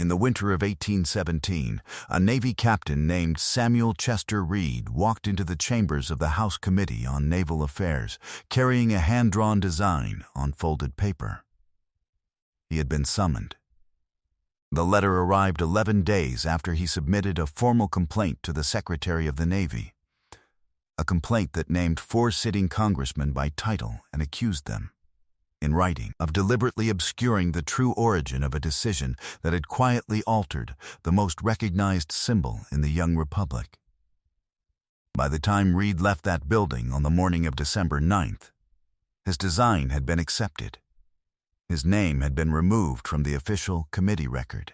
In the winter of 1817, a Navy captain named Samuel Chester Reed walked into the chambers of the House Committee on Naval Affairs, carrying a hand-drawn design on folded paper. He had been summoned. The letter arrived 11 days after he submitted a formal complaint to the Secretary of the Navy, a complaint that named 4 sitting congressmen by title and accused them, in writing, of deliberately obscuring the true origin of a decision that had quietly altered the most recognized symbol in the young republic. By the time Reed left that building on the morning of December 9th, his design had been accepted. His name had been removed from the official committee record.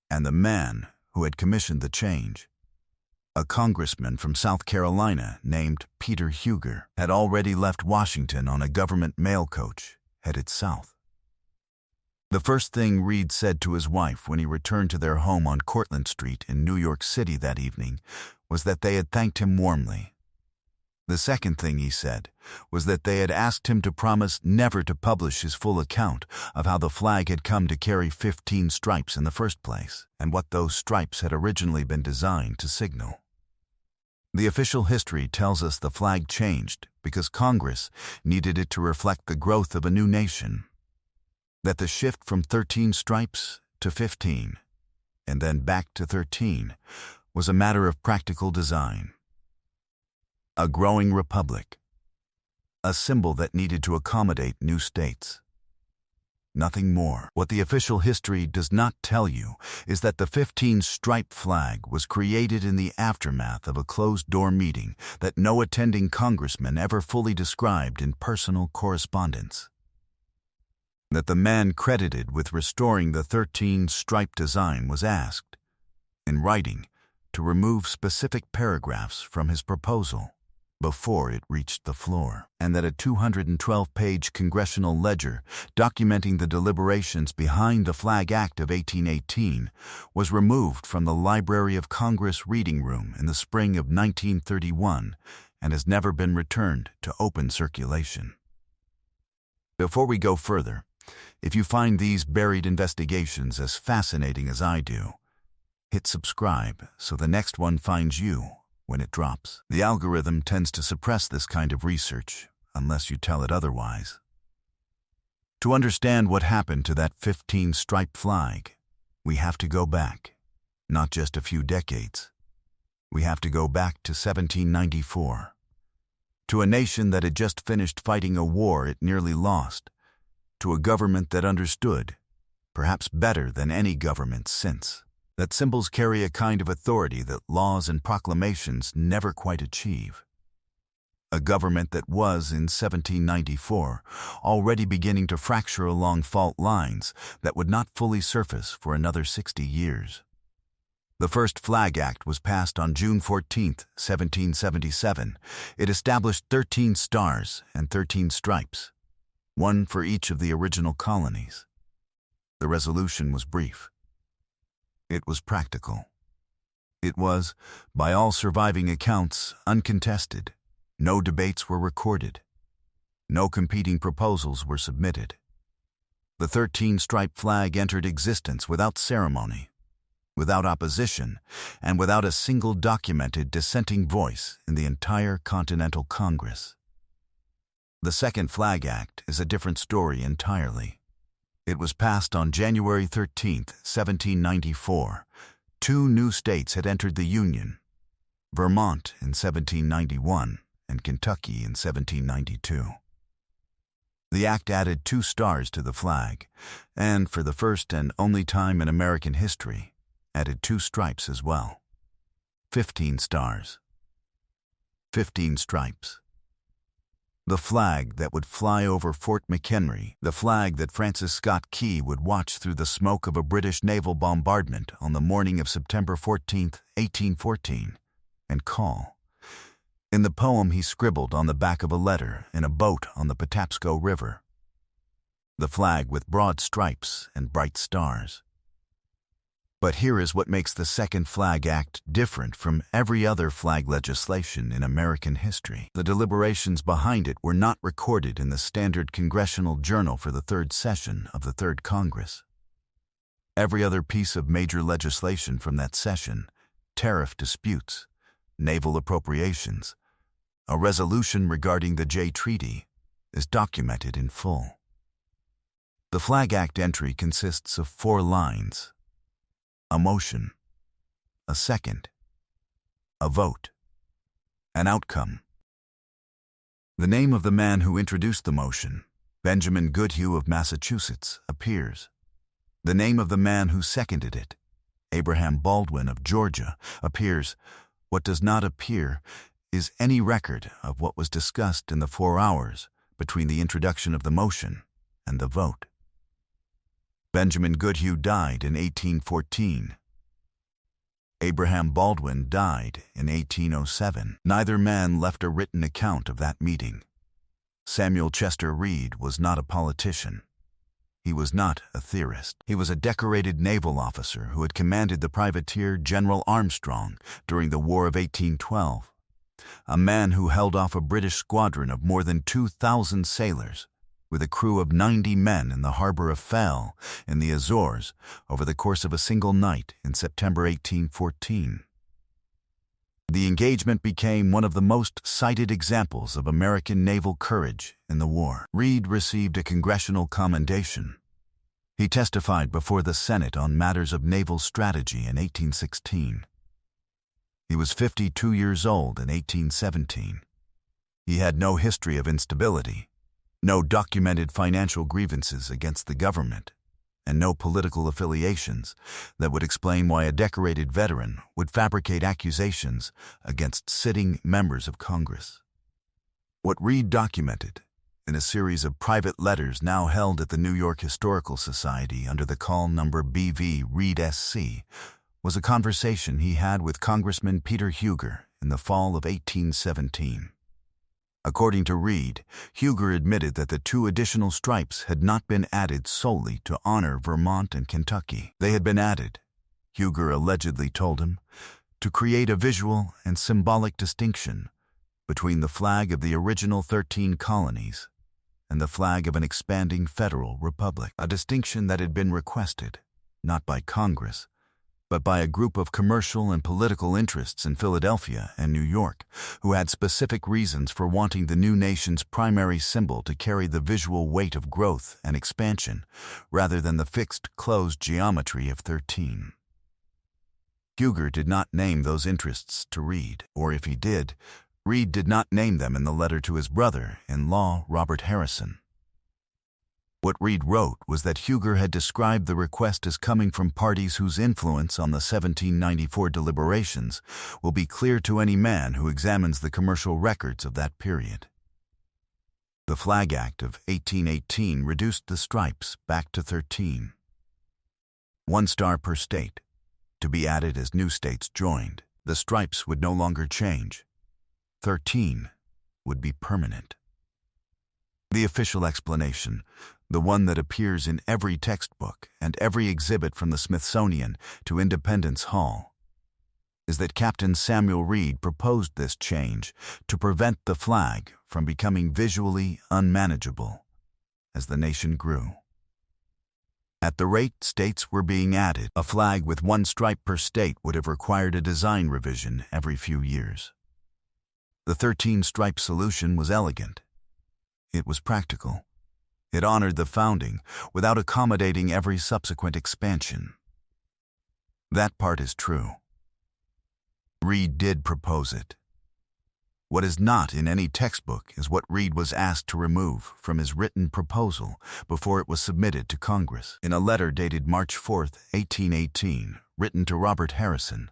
And the man who had commissioned the change, a congressman from South Carolina named Peter Huger, had already left Washington on a government mail coach headed south. The first thing Reed said to his wife when he returned to their home on Cortlandt Street in New York City that evening was that they had thanked him warmly. The second thing he said was that they had asked him to promise never to publish his full account of how the flag had come to carry 15 stripes in the first place, and what those stripes had originally been designed to signal. The official history tells us the flag changed because Congress needed it to reflect the growth of a new nation, that the shift from 13 stripes to 15, and then back to 13, was a matter of practical design. A growing republic, a symbol that needed to accommodate new states. Nothing more. What the official history does not tell you is that the 15-stripe flag was created in the aftermath of a closed-door meeting that no attending congressman ever fully described in personal correspondence. That the man credited with restoring the 13-stripe design was asked, in writing, to remove specific paragraphs from his proposal before it reached the floor, and that a 212-page congressional ledger documenting the deliberations behind the Flag Act of 1818 was removed from the Library of Congress reading room in the spring of 1931 and has never been returned to open circulation. Before we go further, if you find these buried investigations as fascinating as I do, hit subscribe so the next one finds you when it drops. The algorithm tends to suppress this kind of research unless you tell it otherwise. To understand what happened to that 15-stripe flag, we have to go back, not just a few decades. We have to go back to 1794, to a nation that had just finished fighting a war it nearly lost, to a government that understood, perhaps better than any government since, that symbols carry a kind of authority that laws and proclamations never quite achieve. A government that was, in 1794, already beginning to fracture along fault lines that would not fully surface for another 60 years. The first Flag Act was passed on June 14, 1777. It established 13 stars and 13 stripes, one for each of the original colonies. The resolution was brief. It was practical. It was, by all surviving accounts, uncontested. No debates were recorded. No competing proposals were submitted. The 13-stripe flag entered existence without ceremony, without opposition, and without a single documented dissenting voice in the entire Continental Congress. The Second Flag Act is a different story entirely. It was passed on January 13, 1794. 2 new states had entered the Union, Vermont in 1791 and Kentucky in 1792. The act added 2 stars to the flag, and for the first and only time in American history, added 2 stripes as well. 15 stars. 15 stripes. The flag that would fly over Fort McHenry, the flag that Francis Scott Key would watch through the smoke of a British naval bombardment on the morning of September 14, 1814, and call. In the poem he scribbled on the back of a letter in a boat on the Patapsco River. The flag with broad stripes and bright stars. But here is what makes the Second Flag Act different from every other flag legislation in American history. The deliberations behind it were not recorded in the standard Congressional Journal for the third session of the Third Congress. Every other piece of major legislation from that session, tariff disputes, naval appropriations, a resolution regarding the Jay Treaty, is documented in full. The Flag Act entry consists of 4 lines: a motion, a second, a vote, an outcome. The name of the man who introduced the motion, Benjamin Goodhue of Massachusetts, appears. The name of the man who seconded it, Abraham Baldwin of Georgia, appears. What does not appear is any record of what was discussed in the 4 hours between the introduction of the motion and the vote. Benjamin Goodhue died in 1814. Abraham Baldwin died in 1807. Neither man left a written account of that meeting. Samuel Chester Reed was not a politician. He was not a theorist. He was a decorated naval officer who had commanded the privateer General Armstrong during the War of 1812, a man who held off a British squadron of more than 2,000 sailors with a crew of 90 men in the harbor of Felle in the Azores over the course of a single night in September 1814. The engagement became one of the most cited examples of American naval courage in the war. Reed received a congressional commendation. He testified before the Senate on matters of naval strategy in 1816. He was 52 years old in 1817. He had no history of instability, no documented financial grievances against the government, and no political affiliations that would explain why a decorated veteran would fabricate accusations against sitting members of Congress. What Reed documented, in a series of private letters now held at the New York Historical Society under the call number BV Reed SC, was a conversation he had with Congressman Peter Huger in the fall of 1817. According to Reed, Huger admitted that the 2 additional stripes had not been added solely to honor Vermont and Kentucky. They had been added, Huger allegedly told him, to create a visual and symbolic distinction between the flag of the original 13 colonies and the flag of an expanding federal republic, a distinction that had been requested, not by Congress, but by a group of commercial and political interests in Philadelphia and New York, who had specific reasons for wanting the new nation's primary symbol to carry the visual weight of growth and expansion, rather than the fixed, closed geometry of 13. Huger did not name those interests to Reed, or if he did, Reed did not name them in the letter to his brother-in-law, Robert Harrison. What Reed wrote was that Huger had described the request as coming from parties whose influence on the 1794 deliberations will be clear to any man who examines the commercial records of that period. The Flag Act of 1818 reduced the stripes back to 13. 1 star per state, to be added as new states joined. The stripes would no longer change. 13 would be permanent. The official explanation, the one that appears in every textbook and every exhibit from the Smithsonian to Independence Hall, is that Captain Samuel Reed proposed this change to prevent the flag from becoming visually unmanageable as the nation grew. At the rate states were being added, a flag with 1 stripe per state would have required a design revision every few years. The 13-stripe solution was elegant. It was practical. It honored the founding without accommodating every subsequent expansion. That part is true. Reed did propose it. What is not in any textbook is what Reed was asked to remove from his written proposal before it was submitted to Congress. In a letter dated March 4, 1818, written to Robert Harrison,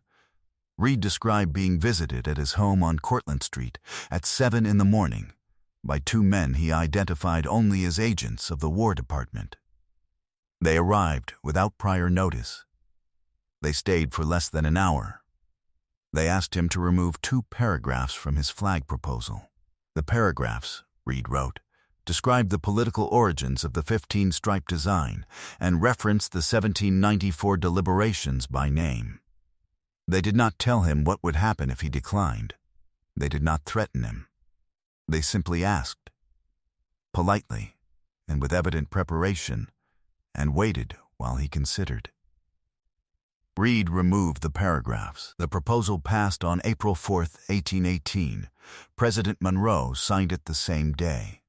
Reed described being visited at his home on Cortlandt Street at 7 in the morning by 2 men he identified only as agents of the War Department. They arrived without prior notice. They stayed for less than an hour. They asked him to remove 2 paragraphs from his flag proposal. The paragraphs, Reed wrote, described the political origins of the 15-stripe design and referenced the 1794 deliberations by name. They did not tell him what would happen if he declined. They did not threaten him. They simply asked, politely and with evident preparation, and waited while he considered. Reed removed the paragraphs. The proposal passed on April 4, 1818. President Monroe signed it the same day.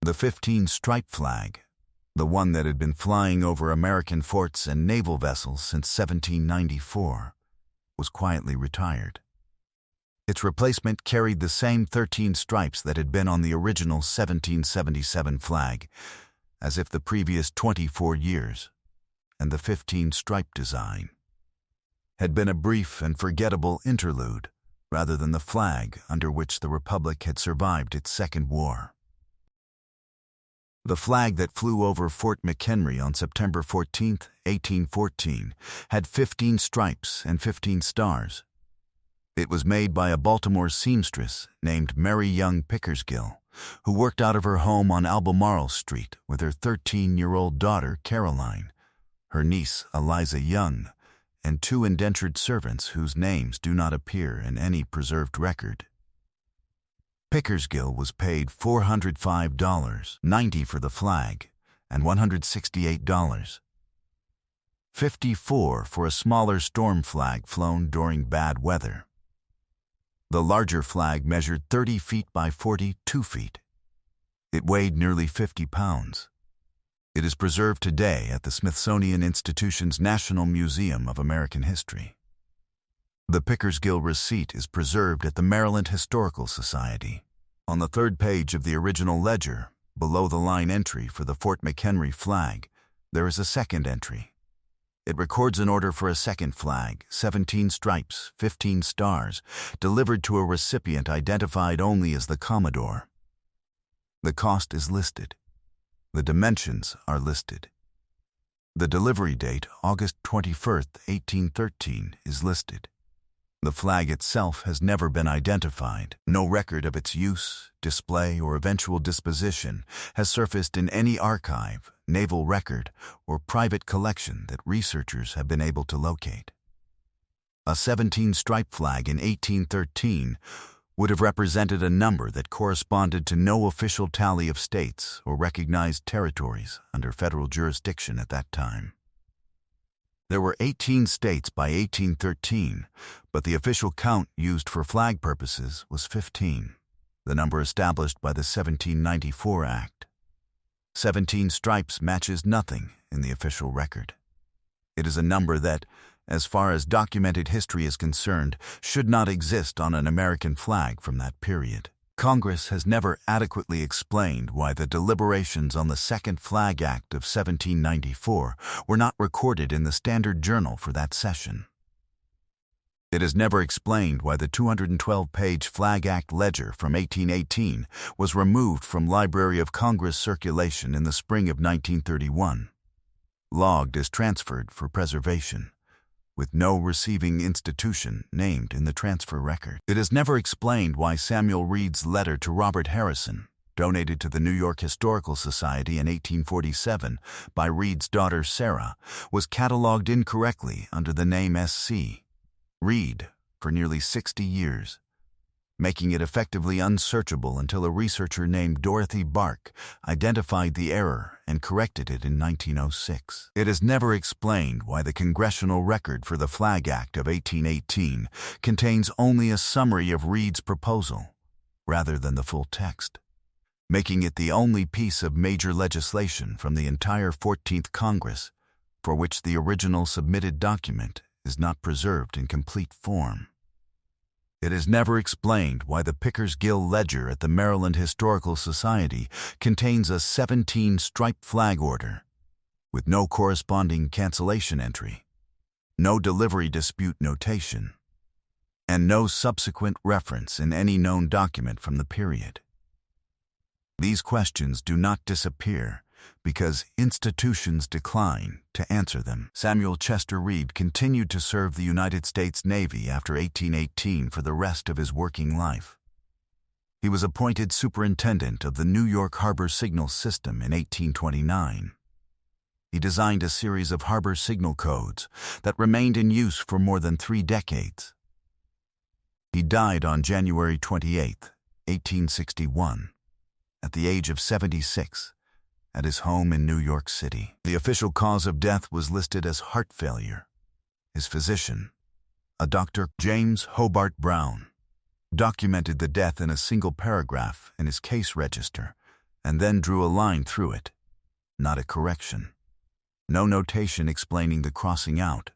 The 15-stripe flag, the one that had been flying over American forts and naval vessels since 1794, was quietly retired. Its replacement carried the same 13 stripes that had been on the original 1777 flag, as if the previous 24 years, and the 15-stripe design had been a brief and forgettable interlude rather than the flag under which the Republic had survived its Second War. The flag that flew over Fort McHenry on September 14, 1814, had 15 stripes and 15 stars. It was made by a Baltimore seamstress named Mary Young Pickersgill, who worked out of her home on Albemarle Street with her 13-year-old daughter, Caroline, her niece, Eliza Young, and 2 indentured servants whose names do not appear in any preserved record. Pickersgill was paid $405.90 for the flag and $168.54 for a smaller storm flag flown during bad weather. The larger flag measured 30 feet by 42 feet. It weighed nearly 50 pounds. It is preserved today at the Smithsonian Institution's National Museum of American History. The Pickersgill receipt is preserved at the Maryland Historical Society. On the 3rd page of the original ledger, below the line entry for the Fort McHenry flag, there is a second entry. It records an order for a second flag, 17 stripes, 15 stars, delivered to a recipient identified only as the Commodore. The cost is listed. The dimensions are listed. The delivery date, August 21, 1813, is listed. The flag itself has never been identified. No record of its use, display, or eventual disposition has surfaced in any archive, naval record, or private collection that researchers have been able to locate. A 17-stripe flag in 1813 would have represented a number that corresponded to no official tally of states or recognized territories under federal jurisdiction at that time. There were 18 states by 1813, but the official count used for flag purposes was 15, the number established by the 1794 Act. 17 stripes matches nothing in the official record. It is a number that, as far as documented history is concerned, should not exist on an American flag from that period. Congress has never adequately explained why the deliberations on the Second Flag Act of 1794 were not recorded in the Standard Journal for that session. It has never explained why the 212-page Flag Act ledger from 1818 was removed from Library of Congress circulation in the spring of 1931, logged as transferred for preservation, with no receiving institution named in the transfer record. It has never explained why Samuel Reed's letter to Robert Harrison, donated to the New York Historical Society in 1847 by Reed's daughter Sarah, was catalogued incorrectly under the name S.C. Reed for nearly 60 years, making it effectively unsearchable until a researcher named Dorothy Bark identified the error and corrected it in 1906. It has never explained why the congressional record for the Flag Act of 1818 contains only a summary of Reed's proposal, rather than the full text, making it the only piece of major legislation from the entire 14th Congress for which the original submitted document is not preserved in complete form. It has never explained why the Pickersgill Ledger at the Maryland Historical Society contains a 17-stripe flag order, with no corresponding cancellation entry, no delivery dispute notation, and no subsequent reference in any known document from the period. These questions do not disappear because institutions decline to answer them. Samuel Chester Reed continued to serve the United States Navy after 1818 for the rest of his working life. He was appointed superintendent of the New York Harbor Signal System in 1829. He designed a series of harbor signal codes that remained in use for more than 3 decades. He died on January 28, 1861, at the age of 76, at his home in New York City. The official cause of death was listed as heart failure, his physician, a Dr. James Hobart Brown, documented the death in a single paragraph in his case register and then drew a line through it, not a correction. No notation explaining the crossing out,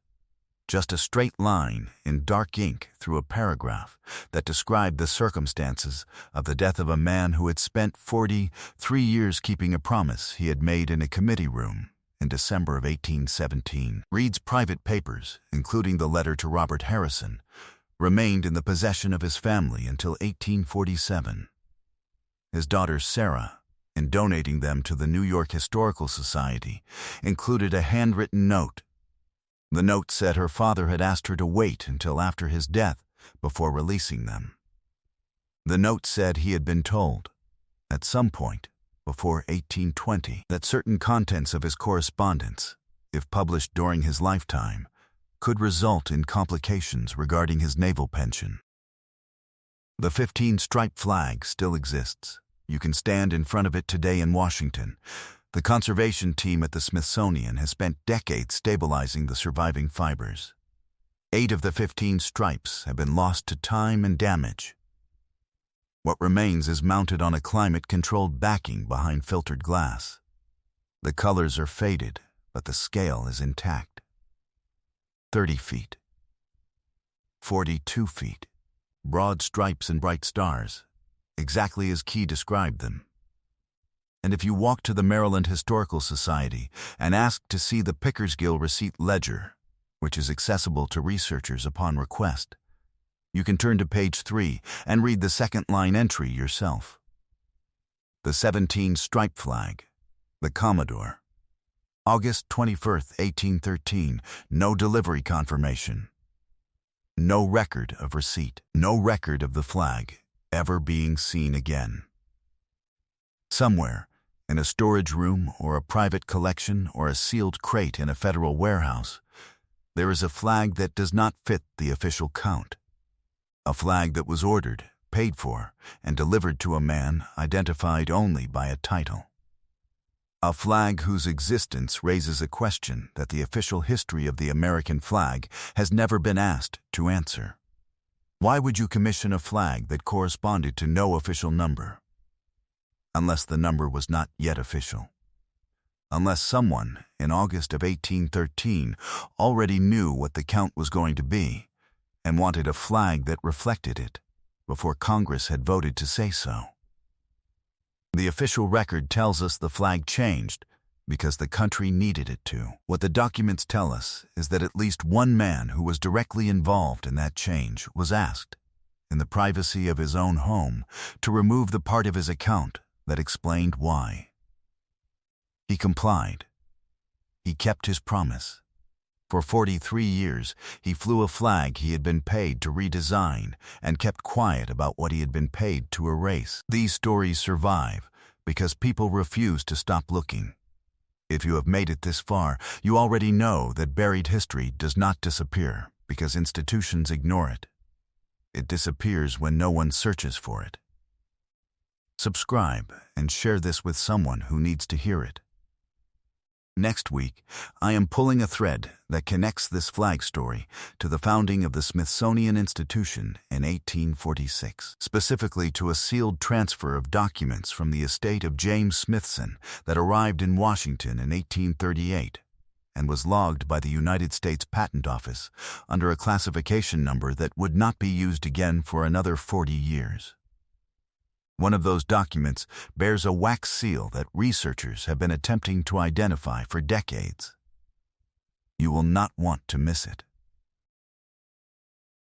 just a straight line in dark ink through a paragraph that described the circumstances of the death of a man who had spent 43 years keeping a promise he had made in a committee room in December of 1817. Reed's private papers, including the letter to Robert Harrison, remained in the possession of his family until 1847. His daughter Sarah, in donating them to the New York Historical Society, included a handwritten note. The note said her father had asked her to wait until after his death before releasing them. The note said he had been told, at some point before 1820, that certain contents of his correspondence, if published during his lifetime, could result in complications regarding his naval pension. The 15-stripe flag still exists. You can stand in front of it today in Washington. The conservation team at the Smithsonian has spent decades stabilizing the surviving fibers. 8 of the 15 stripes have been lost to time and damage. What remains is mounted on a climate-controlled backing behind filtered glass. The colors are faded, but the scale is intact. 30 feet. 42 feet. Broad stripes and bright stars, exactly as Key described them. And if you walk to the Maryland Historical Society and ask to see the Pickersgill Receipt Ledger, which is accessible to researchers upon request, you can turn to page 3 and read the second-line entry yourself. The 17-stripe flag, the Commodore. August 21, 1813, no delivery confirmation. No record of receipt. No record of the flag ever being seen again. Somewhere, in a storage room or a private collection or a sealed crate in a federal warehouse, there is a flag that does not fit the official count. A flag that was ordered, paid for, and delivered to a man identified only by a title. A flag whose existence raises a question that the official history of the American flag has never been asked to answer. Why would you commission a flag that corresponded to no official number? Unless the number was not yet official. Unless someone, in August of 1813, already knew what the count was going to be and wanted a flag that reflected it before Congress had voted to say so. The official record tells us the flag changed because the country needed it to. What the documents tell us is that at least one man who was directly involved in that change was asked, in the privacy of his own home, to remove the part of his account that explained why. He complied. He kept his promise. For 43 years, he flew a flag he had been paid to redesign and kept quiet about what he had been paid to erase. These stories survive because people refuse to stop looking. If you have made it this far, you already know that buried history does not disappear because institutions ignore it. It disappears when no one searches for it. Subscribe and share this with someone who needs to hear it. Next week, I am pulling a thread that connects this flag story to the founding of the Smithsonian Institution in 1846, specifically to a sealed transfer of documents from the estate of James Smithson that arrived in Washington in 1838 and was logged by the United States Patent Office under a classification number that would not be used again for another 40 years. One of those documents bears a wax seal that researchers have been attempting to identify for decades. You will not want to miss it.